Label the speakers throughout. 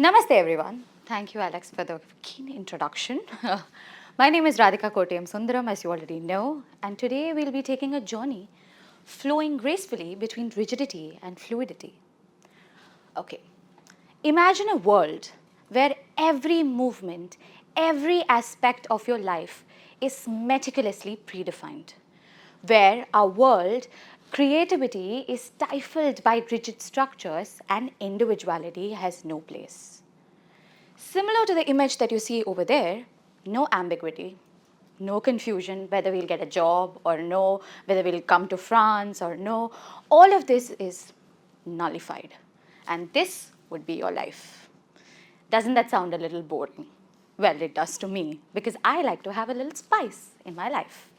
Speaker 1: Namaste everyone. Thank you Alex for the keen introduction. My name is Radhika Kottayam Sundaram, as you already know, and today we'll be taking a journey flowing gracefully between rigidity and fluidity. Okay, imagine a world where every movement, every aspect of your life is meticulously predefined, where our world creativity is stifled by rigid structures and individuality has no place. Similar to the image that you see over there, no ambiguity, no confusion whether we'll get a job or no, whether we'll come to France or no, all of this is nullified. And this would be your life. Doesn't that sound a little boring? Well, it does to me because I like to have a little spice in my life.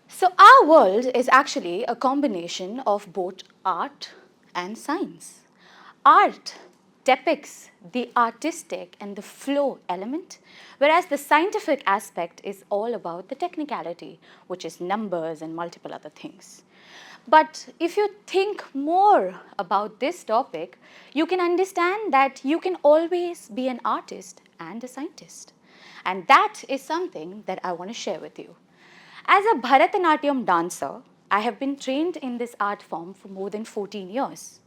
Speaker 1: So our world is actually a combination of both art and science. Art depicts the artistic and the flow element, whereas the scientific aspect is all about the technicality, which is numbers and multiple other things. But if you think more about this topic, you can understand that you can always be an artist and a scientist. And that is something that I want to share with you. As a Bharatnatyam dancer, I have been trained in this art form for more than 14 years.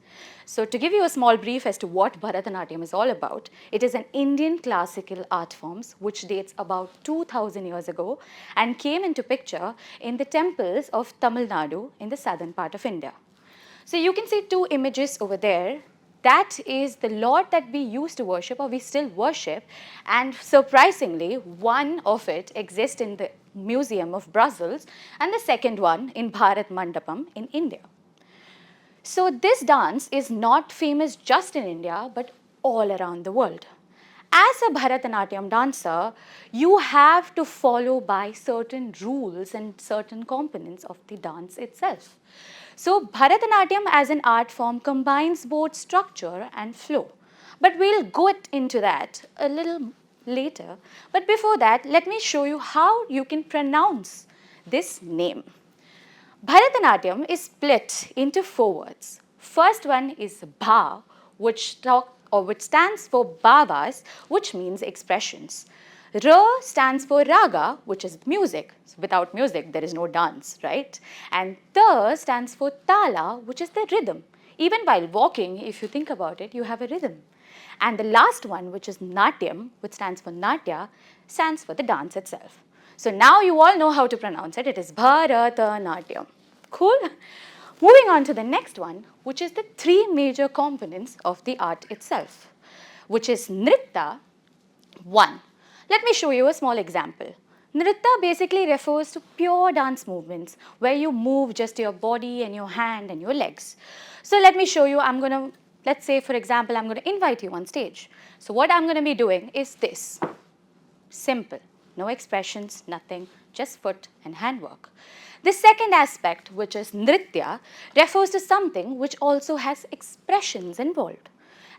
Speaker 1: So to give you a small brief as to what Bharatnatyam is all about, it is an Indian classical art form which dates about 2000 years ago and came into picture in the temples of Tamil Nadu in the southern part of India. So you can see two images over there. That is the Lord that we used to worship or we still worship, and surprisingly one of it exists in the Museum of Brussels and the second one in Bharatnatyam in India. So this dance is not famous just in India but all around the world. As a Bharatnatyam dancer, you have to follow by certain rules and certain components of the dance itself. So Bharatnatyam as an art form combines both structure and flow. But we'll go into that a little later. But before that, let me show you how you can pronounce this name. Bharatnatyam is split into four words. First one is Bha, which stands for bhavas, which means expressions. Ra stands for raga, which is music. So without music, there is no dance, right? And Ta stands for tala, which is the rhythm. Even while walking, if you think about it, you have a rhythm. And the last one, which is Natyam, which stands for Natya, stands for the dance itself. So now you all know how to pronounce it. It is Bharatanatyam. Cool? Moving on to the next one, which is the three major components of the art itself, which is Nritta, one. Let me show you a small example. Nritta basically refers to pure dance movements where you move just your body and your hand and your legs. So let me show you, let's say for example, I'm going to invite you on stage. So what I'm going to be doing is this. Simple. No expressions, nothing, just foot and hand work. The second aspect, which is Nritya, refers to something which also has expressions involved.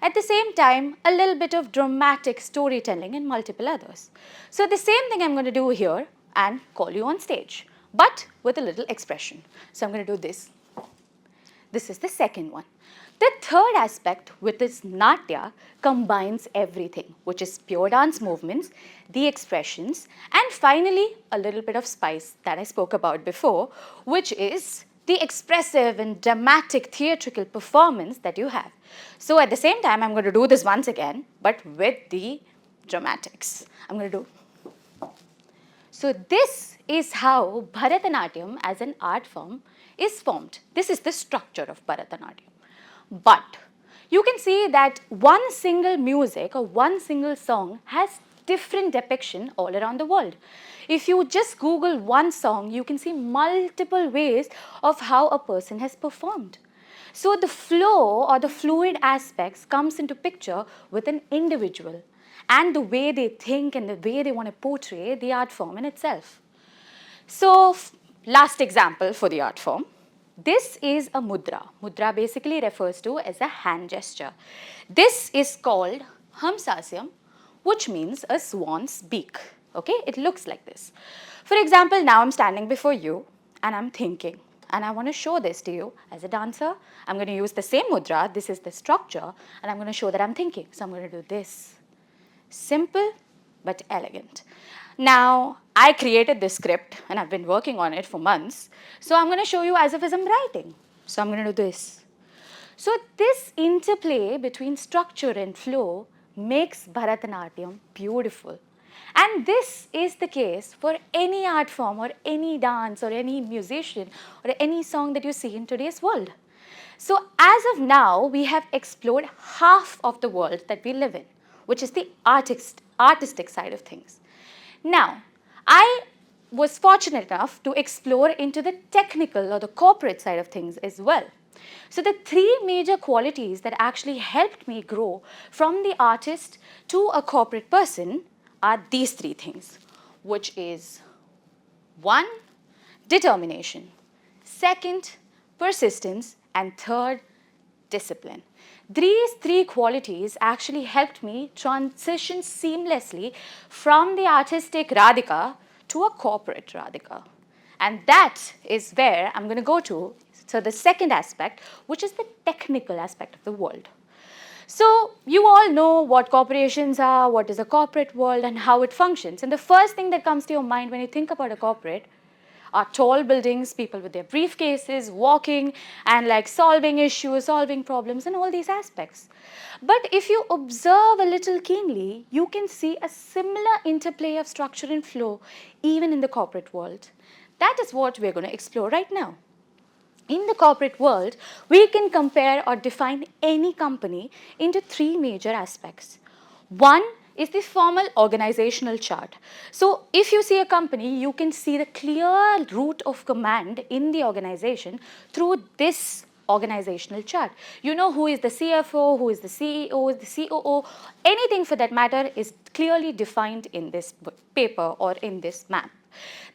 Speaker 1: At the same time, a little bit of dramatic storytelling and multiple others. So the same thing I'm going to do here and call you on stage, but with a little expression. So I'm going to do this. This is the second one. The third aspect, which is Natya, combines everything, which is pure dance movements, the expressions, and finally a little bit of spice that I spoke about before, which is the expressive and dramatic theatrical performance that you have. So at the same time, I'm going to do this once again, but with the dramatics. I'm going to do. So this is how Bharatanatyam as an art form is formed. This is the structure of Bharatanatyam. But you can see that one single music or one single song has different depiction all around the world. If you just Google one song, you can see multiple ways of how a person has performed. So the flow or the fluid aspects comes into picture with an individual and the way they think and the way they want to portray the art form in itself. So last example for the art form. This is a mudra. Mudra basically refers to as a hand gesture. This is called Hamsasyam, which means a swan's beak. Okay, it looks like this. For example, now I'm standing before you and I'm thinking, and I want to show this to you as a dancer. I'm going to use the same mudra. This is the structure, and I'm going to show that I'm thinking. So I'm going to do this. Simple but elegant. Now, I created this script and I've been working on it for months. So I'm going to show you as if I'm writing. So I'm going to do this. So this interplay between structure and flow makes Bharatnatyam beautiful. And this is the case for any art form or any dance or any musician or any song that you see in today's world. So as of now, we have explored half of the world that we live in, which is the artistic side of things. Now, I was fortunate enough to explore into the technical or the corporate side of things as well. So the three major qualities that actually helped me grow from the artist to a corporate person are these three things, which is 1, determination, 2nd, persistence, and 3rd, discipline. These three qualities actually helped me transition seamlessly from the artistic Radhika to a corporate Radhika. And that is where I'm going to go to. So the second aspect, which is the technical aspect of the world. So you all know what corporations are, what is a corporate world, and how it functions. And the first thing that comes to your mind when you think about a corporate are tall buildings, people with their briefcases, walking and like solving issues, solving problems, and all these aspects. But if you observe a little keenly, you can see a similar interplay of structure and flow even in the corporate world. That is what we're going to explore right now. In the corporate world, we can compare or define any company into three major aspects. One is the formal organizational chart. So if you see a company, you can see the clear route of command in the organization through this organizational chart. You know who is the CFO, who is the CEO, the COO, anything for that matter is clearly defined in this paper or in this map.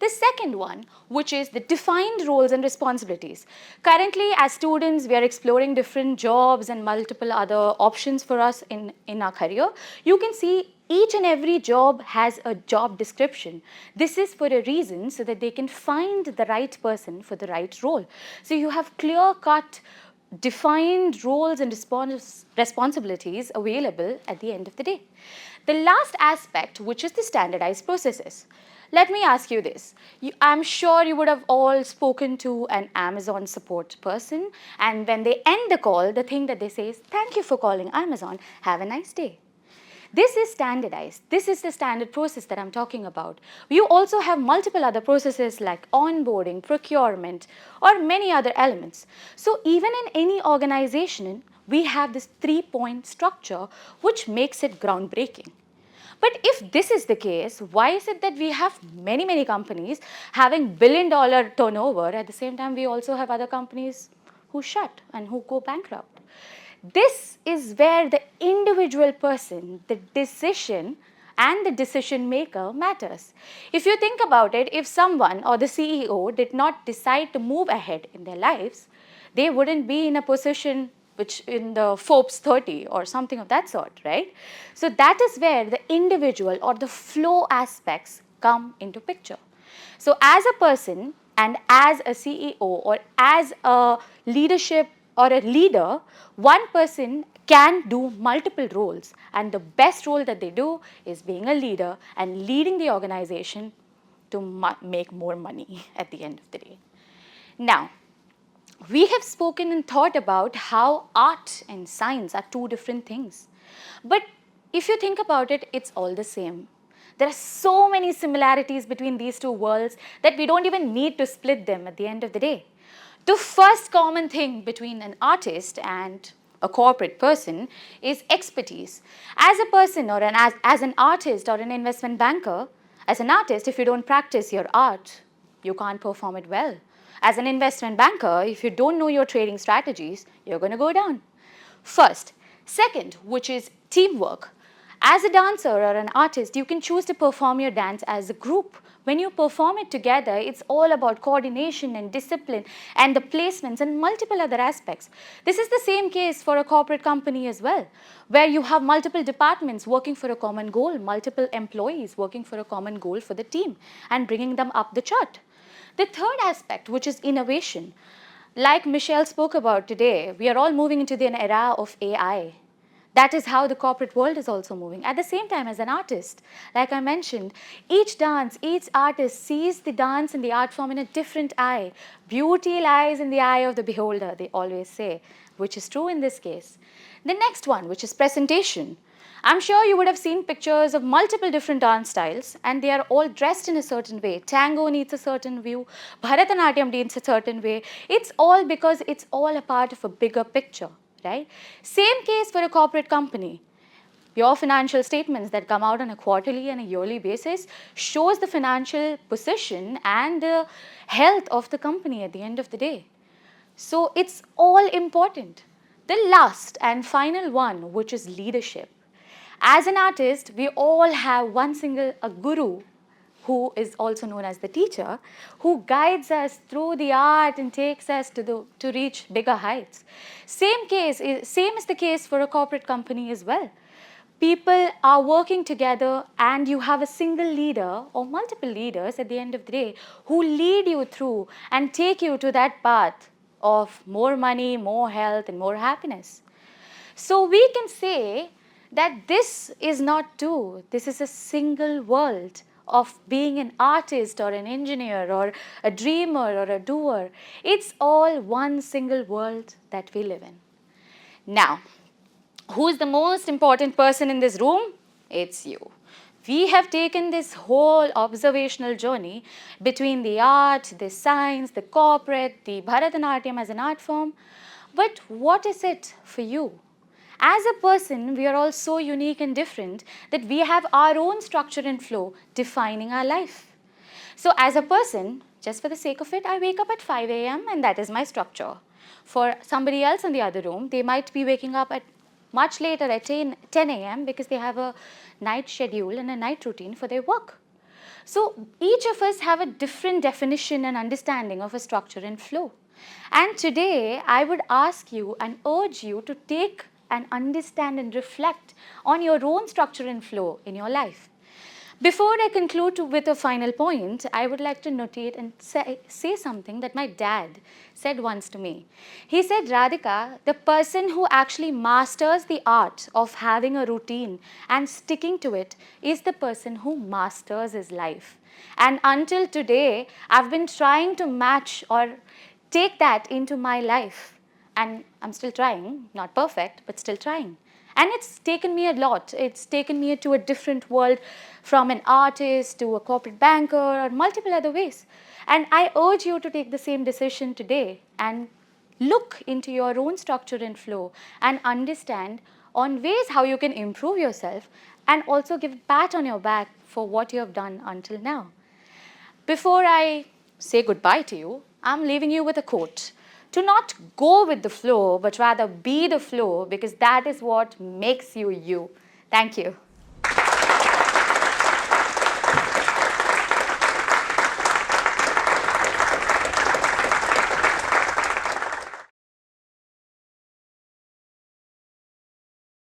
Speaker 1: The second one, which is the defined roles and responsibilities. Currently, as students, we are exploring different jobs and multiple other options for us in our career. You can see each and every job has a job description. This is for a reason so that they can find the right person for the right role. So you have clear-cut, defined roles and responsibilities available at the end of the day. The last aspect, which is the standardized processes. Let me ask you this. I'm sure you would have all spoken to an Amazon support person, and when they end the call, the thing that they say is, "Thank you for calling Amazon. Have a nice day." This is standardized. This is the standard process that I'm talking about. You also have multiple other processes like onboarding, procurement, or many other elements. So even in any organization, we have this 3-point structure, which makes it groundbreaking. But if this is the case, why is it that we have many companies having billion-dollar turnover, at the same time we also have other companies who shut and who go bankrupt? This is where the individual person, the decision and the decision maker matters. If you think about it, if someone or the CEO did not decide to move ahead in their lives, they wouldn't be in a position which in the Forbes 30 or something of that sort, right? So that is where the individual or the flow aspects come into picture. So as a person and as a CEO or as a leadership or a leader, one person can do multiple roles, and the best role that they do is being a leader and leading the organization to make more money at the end of the day. Now, we have spoken and thought about how art and science are two different things. But if you think about it, it's all the same. There are so many similarities between these two worlds that we don't even need to split them at the end of the day. The first common thing between an artist and a corporate person is expertise. As a person or as an artist or an investment banker, as an artist, if you don't practice your art, you can't perform it well. As an investment banker, if you don't know your trading strategies, you're going to go down. First. Second, which is teamwork. As a dancer or an artist, you can choose to perform your dance as a group. When you perform it together, it's all about coordination and discipline and the placements and multiple other aspects. This is the same case for a corporate company as well, where you have multiple departments working for a common goal, multiple employees working for a common goal for the team and bringing them up the chart. The third aspect, which is innovation, like Michelle spoke about today, we are all moving into an era of AI. That is how the corporate world is also moving. At the same time, as an artist, like I mentioned, each artist sees the dance and the art form in a different eye. Beauty lies in the eye of the beholder, they always say, which is true in this case. The next one, which is presentation. I'm sure you would have seen pictures of multiple different dance styles, and they are all dressed in a certain way. Tango needs a certain view, Bharatnatyam needs a certain way. It's all because it's all a part of a bigger picture, right? Same case for a corporate company. Your financial statements that come out on a quarterly and a yearly basis shows the financial position and the health of the company at the end of the day. So it's all important. The last and final one, which is leadership. As an artist, we all have a guru, who is also known as the teacher, who guides us through the art and takes us to reach bigger heights. Same is the case for a corporate company as well. People are working together, and you have a single leader or multiple leaders at the end of the day who lead you through and take you to that path of more money, more health, and more happiness. So we can say that this is not two. This is a single world of being an artist or an engineer or a dreamer or a doer. It's all one single world that we live in. Now, who's the most important person in this room? It's you. We have taken this whole observational journey between the art, the science, the corporate, the Bharatanatyam as an art form. But what is it for you? As a person, we are all so unique and different that we have our own structure and flow defining our life. So as a person, just for the sake of it, I wake up at 5 a.m. and that is my structure. For somebody else in the other room, they might be waking up at much later at 10 a.m. because they have a night schedule and a night routine for their work. So each of us have a different definition and understanding of a structure and flow. And today, I would ask you and urge you to take and understand and reflect on your own structure and flow in your life. Before I conclude with a final point, I would like to notate and say something that my dad said once to me. He said, Radhika, the person who actually masters the art of having a routine and sticking to it is the person who masters his life. And until today, I've been trying to match or take that into my life. And I'm still trying, not perfect, but still trying. And it's taken me a lot. It's taken me to a different world, from an artist to a corporate banker or multiple other ways. And I urge you to take the same decision today and look into your own structure and flow and understand on ways how you can improve yourself and also give a pat on your back for what you have done until now. Before I say goodbye to you, I'm leaving you with a quote. To not go with the flow, but rather be the flow, because that is what makes you you. Thank you.